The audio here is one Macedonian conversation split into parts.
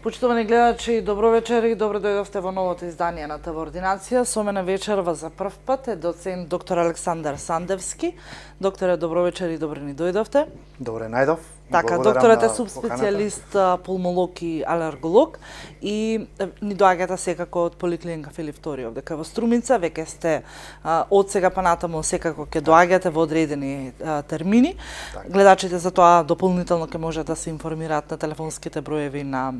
Почитувани гледачи, добро вечер и добро дојдовте во новото издание на ТВ Ординација. Со мене вечерва за прв пат е доцент доктор Александар Сандевски. Докторе, добро вечер и добро ни дојдовте. Добре, најдов. Така, докторот е субспецијалист, пулмолог и алерголог и ни доаѓате секако од поликлиника Филип Втори овде во Струмица. Веќе сте од сега па натаму секако ќе доаѓате во одредени термини. Так. Гледачите за тоа дополнително ќе можат да се информираат на телефонските броеви на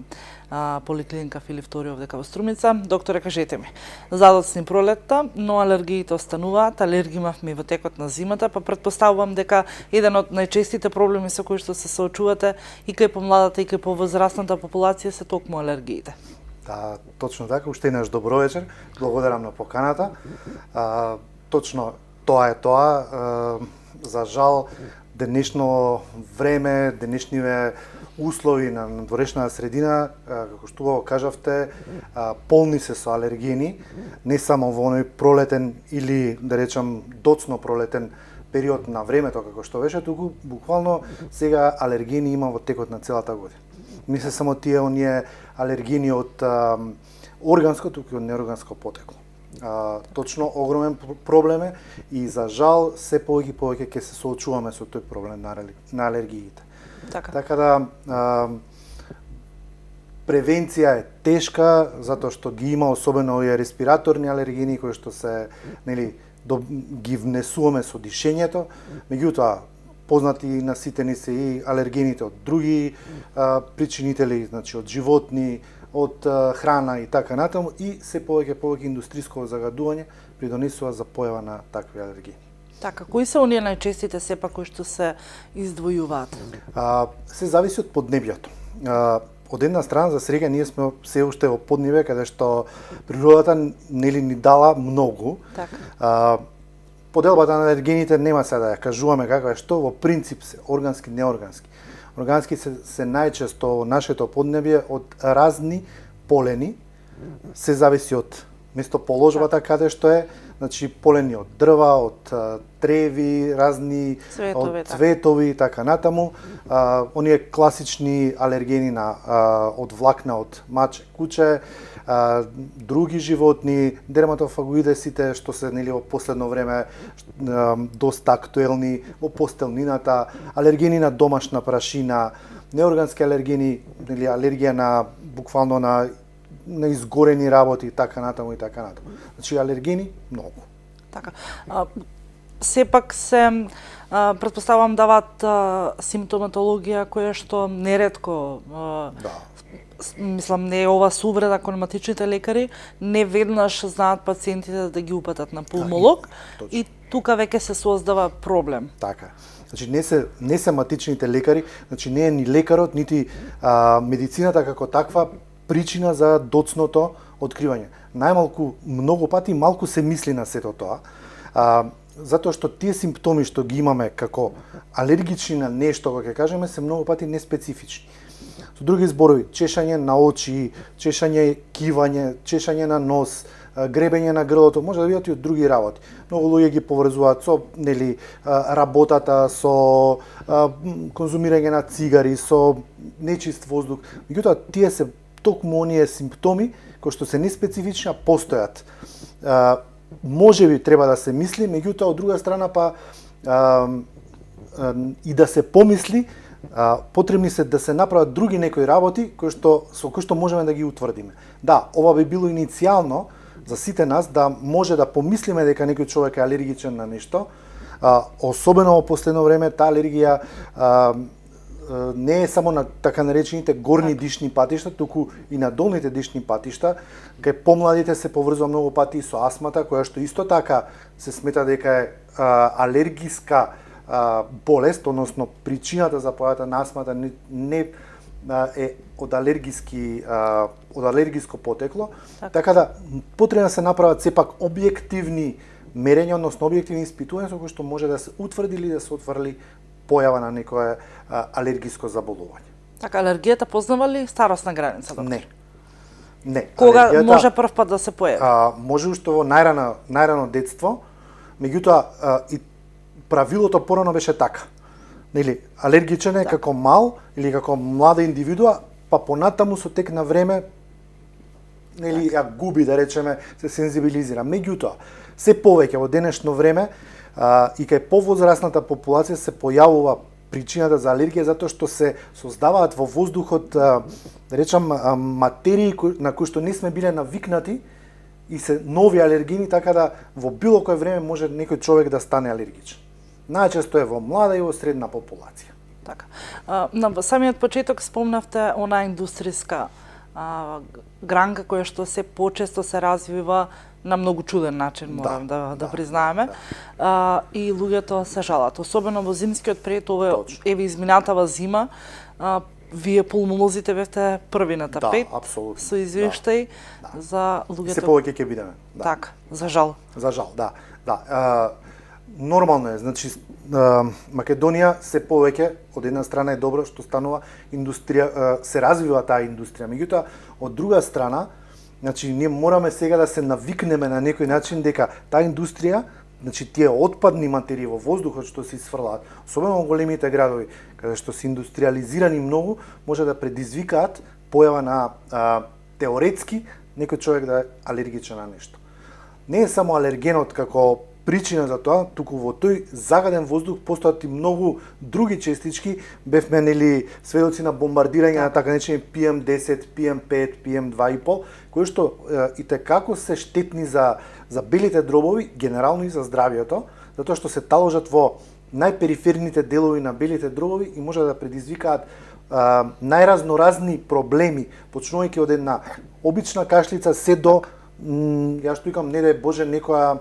поликлиника Филип Втори овде во Струмица. Докторе, кажете ми, задоцни пролетта, но алергиите остануваат, алергии имавме и во текот на зимата, па претпоставувам дека еден од најчестите проблеми со кои што се соочувате и кај помладата и кај повозрастната популација се токму алергиите. Да, точно така, уште еднаш добро вечер. Благодарам на поканата. Точно тоа е тоа. За жал, денешно време, денешниве услови на надворешната средина, како што убаво кажавте, полни се со алергени, не само во оној пролетен или, да речам, доцно пролетен период на времето, како што беше, туку буквално сега алергени има во текот на целата година. Не се само тие оние алергени од органско, туку и од неорганско потекло. Точно огромен проблем е и за жал се повеќе и повеќе ќе се соочуваме со тој проблем на алергиите. Така да превенција е тешка затоа што ги има особено овие респираторни алергени кои што се, нели, ги внесуваме со дишењето, меѓутоа познати на сите ни се и алергените од други причинители, значи од животни, од храна и така натаму, и се повеќе индустриско загадување придонесува за појава на такви алергии. Така, кои се оние најчестите сепак кои што се издвојуваат? Се зависи од поднебјето. Од една страна, за сега, ние сме се уште во поднебје каде што природата нели ни дала многу. Така. Поделбата на алергените нема сега да ја кажуваме каква е што, во принцип се органски, неоргански. Органски се најчесто во нашето поднебје од разни полени, се зависи од местоположбата каде што е, значи полени од дрва, од треви, разни од цветови и така натаму. Оние класични алергени од влакна од маче, куче, други животни, дерматофагоидесите што се, нели, во последно време доста актуелни во постелнината, алергени на домашна прашина, неоргански алергени, нели, алергија на буквално на изгорени работи и така натаму и така натаму. Значи алергени многу. Така. Сепак се претпоставувам даваат симптоматологија која што неретко мислам, не е ова сувреда кон матичните лекари, не веднаш знаат пациентите да ги упатат на пулмолог и тука веќе се создава проблем. Така. Значи не се матичните лекари, значи не е ни лекарот, нити медицината како таква причина за доцното откривање. Најмалку, многу пати малку се мисли на сето тоа, затоа што тие симптоми што ги имаме како алергични на нешто, кога ќе кажеме, се многу пати неспецифични. Со други зборови, чешање на очи, чешање кивање, чешање на нос, гребење на грлото, може да бидат и од други работи. Многу луѓе ги поврзуваат со, нели, работата, со конзумирање на цигари, со нечист воздух. Меѓутоа, тие се токму оние симптоми кои што се неспецифични, постојат. Може би треба да се мисли, меѓутоа од друга страна па и да се помисли, потребни се да се направат други некои работи со кои што можеме да ги утврдиме. Да, ова би било иницијално за сите нас да може да помислиме дека некој човек е алергичен на нешто, особено во последно време таа алергија не е само на така наречените горни дишни патишта, туку и на долните дишни патишта. Кај помладите се поврзува многу пати и со астмата, која што исто така се смета дека е алергиска болест, односно причината за појавата на астмата не е од алергиско потекло. Така да потребно се направат сепак објективни мерења, односно објективни испитувања со кои што може да се утврди или да се отврли појава на некое алергиско заболување. Така, алергијата познава ли старосна граница? Доктор? Не. Кога може прв пат да се појави? Може уште во најрано детство, меѓутоа и правилото порано беше така. Нели, алергичен е како мал или како млада индивидуа па понатаму со тек на време нели ја губи, да речеме, се сензибилизира. Меѓутоа, се повеќе во денешно време и кај повозрасната популација се појавува причината за алергија затоа што се создаваат во воздухот, да речам, материи на кои што не сме биле навикнати и се нови алергени, така да во било кој време може некој човек да стане алергичен. Најчесто е во млада и во средна популација. Така. На самиот почеток спомнавте она индустријска гранка која што се почесто се развива на многу чуден начин, морам да признаеме. И луѓето се жалат, особено во зимскиот период, ова еве изминатава зима, вие пулмолозите бевте први на тапет со извештај за луѓето. Се повеќе ќе бидеме. Така, за жал. За жал, да. Нормално е, значи Македонија се повеќе, од една страна е добро што станува индустрија, се развива таа индустрија. Меѓутоа, од друга страна, значи ние мораме сега да се навикнеме на некој начин дека таа индустрија, значи тие отпадни материи во воздухот што се исфрлаат, особено во големите градови, каде што се индустриализирани многу, може да предизвикаат појава на теоретски некој човек да е алергичен на нешто. Не е само алергенот како причина за тоа, туку во тој загаден воздух постојат и многу други частички, бевме нели сведоци на бомбардирање на така наречени PM10, PM5, PM2,5, кои што и текако се штетни за белите дробови, генерално и за здравието, затоа што се таложат во најпериферните делови на белите дробови и може да предизвикаат најразноразни проблеми, почнувајќи од една обична кашлица се до, јас што викам, не дај Боже, некоја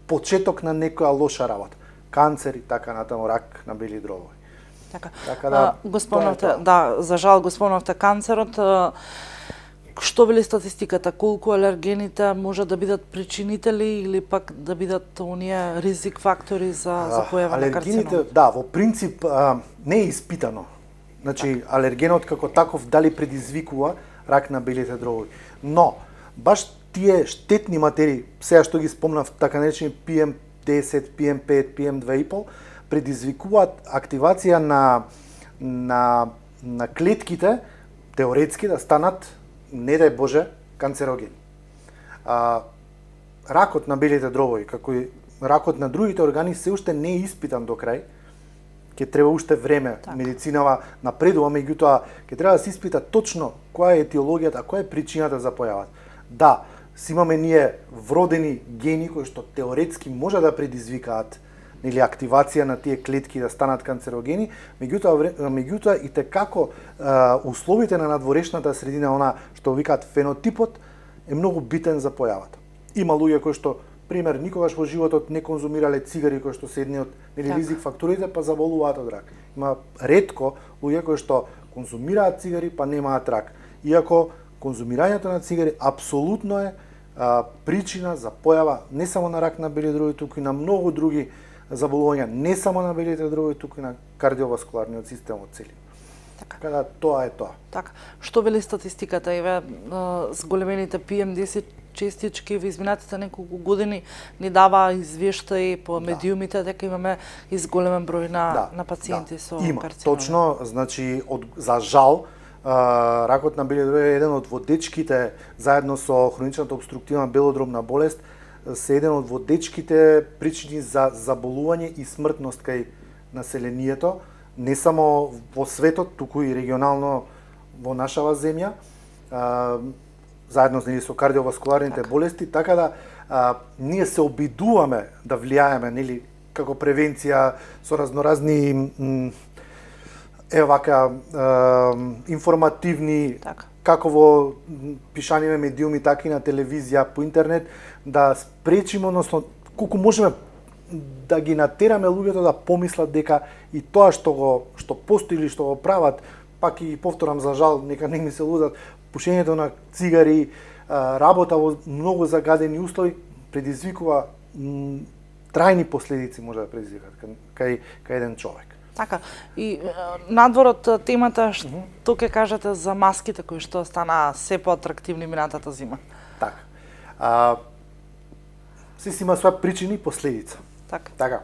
почеток на некоја лоша работа, канцер и така натаму, рак на бели дробови. Така да, го спомнавте, да, за жал го спомнавте канцерот. Што вели статистиката, колку алергените може да бидат причинители или пак да бидат оние ризик фактори за појава на карцином? Алергените, да, во принцип не е испитано. Значи, алергенот како таков дали предизвикува рак на белите дробови. Но, баш тие штетни материи, сега што ги спомнав, така наречени PM10, PM5, PM2,5, предизвикуваат активација на клетките, теоретски да станат, не дај Боже, канцерогени. Ракот на белите дробови, како и ракот на другите органи, се уште не е испитан до крај. Ќе треба уште време, медицинава напредува, меѓутоа ќе треба да се испита точно која е етиологијата, која е причината за појавата. Да, си имаме ние вродени гени кои што теоретски може да предизвикаат или активација на тие клетки да станат канцерогени, меѓутоа и текако условите на надворешната средина, она што викаат фенотипот, е многу битен за појавата. Има луѓе кои што, пример, никогаш во животот не конзумирале цигари, кои што се едни од ризик факторите, па заболуваат од рак. Има ретко луѓе кои што конзумираат цигари, па немаат рак. Иако конзумирањето на цигари апсолутно е причина за појава не само на рак на бели дробови, туку и на многу други заболувања, не само на белите дробови, туку и на кардиоваскуларниот систем од целина. Така да тоа е тоа. Така, што вели статистиката, еве, зголемените PM10 честички во изминатите неколку години ни дава извештаи по медиумите дека имаме изголемен број на пациенти со карцином. Има, точно, значи за жал ракот на бели дробови е еден од водечките, заедно со хроничната обструктивна белодробна болест, се еден од водечките причини за заболување и смртност кај населението, не само во светот, туку и регионално во нашава земја, заедно со кардиоваскуларните болести, така да ние се обидуваме да влијаеме, нели, како превенција со разноразни информативни, како во пишаниве медиуми, така и на телевизија, по интернет, да спречиме, односно, колку можеме да ги натераме луѓето да помислат дека и тоа што постои или што го прават, пак и повторам за жал, нека не ми се лудат, пушењето на цигари, работа во многу загадени услови, предизвикува трајни последици, може да предизвикат кај еден човек. Така, и надвор од темата, што ќе кажете за маските кои што стана се поатрактивни минатата зима? Така. Се си има своја причини и последица. Така.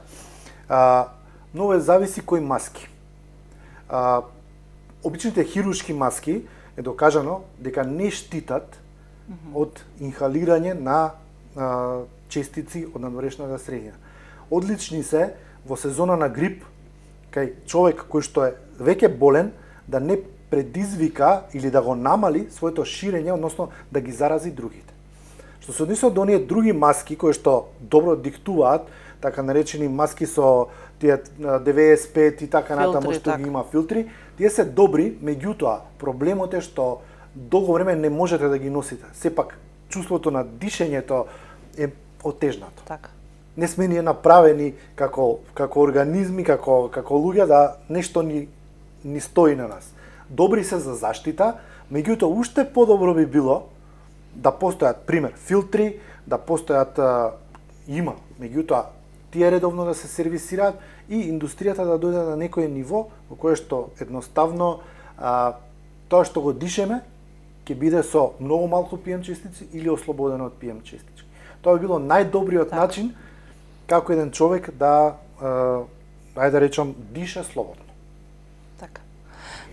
Многу зависи кои маски. обичните хируршки маски е докажано дека не штитат од инхалирање на честици од надворешната средина. Одлични се во сезона на грип, кај човек кој што е веќе болен, да не предизвика или да го намали своето ширење, односно да ги зарази другите. Што се однесува до оние други маски кои што добро диктуваат, така наречени маски со тие 95 и така натаму што ги има филтри, тие се добри, меѓутоа проблемот е што долго време не можете да ги носите. Сепак чувството на дишењето е отежнато. Така. Не сме ние направени како организми, како луѓе да нешто ни стои на нас. Добри се за заштита, меѓутоа уште подобро би било да постојат, пример, филтри, да постојат има, меѓутоа тие редовно да се сервисираат и индустријата да дојде на некој ниво во кое што едноставно тоа што го дишеме ќе биде со многу малку PM честици или ослободено од PM честички. Тоа би било најдобриот начин како еден човек да ајде да речам диша слободно. Така.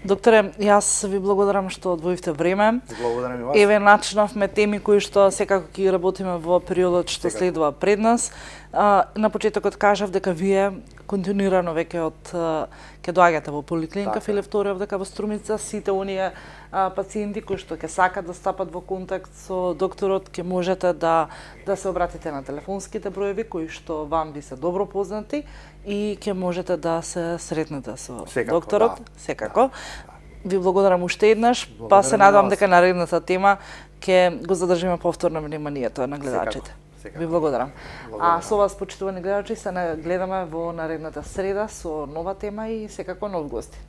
Докторе, јас ви благодарам што одвоивте време. Благодарам и вас. Еве начинавме теми кои што секако ќе работиме во периодот што следува пред нас. На почетокот кажав дека вие континуирано веќе од ќе доаѓате во поликлиника Филип Вториов дека во Струмица, сите оние пациенти кои што ќе сакат да стапат во контакт со докторот, ќе можете да се обратите на телефонските броеви кои што вам ви се добро познати и ќе можете да се сретнете со докторот, секако. Ви благодарам уште еднаш, па се надевам дека наредната тема ќе го задржиме повторно вниманието на гледачите. Ви благодарам. А со вас, почитувани гледачи, се гледаме во наредната среда со нова тема и секако нов гостин.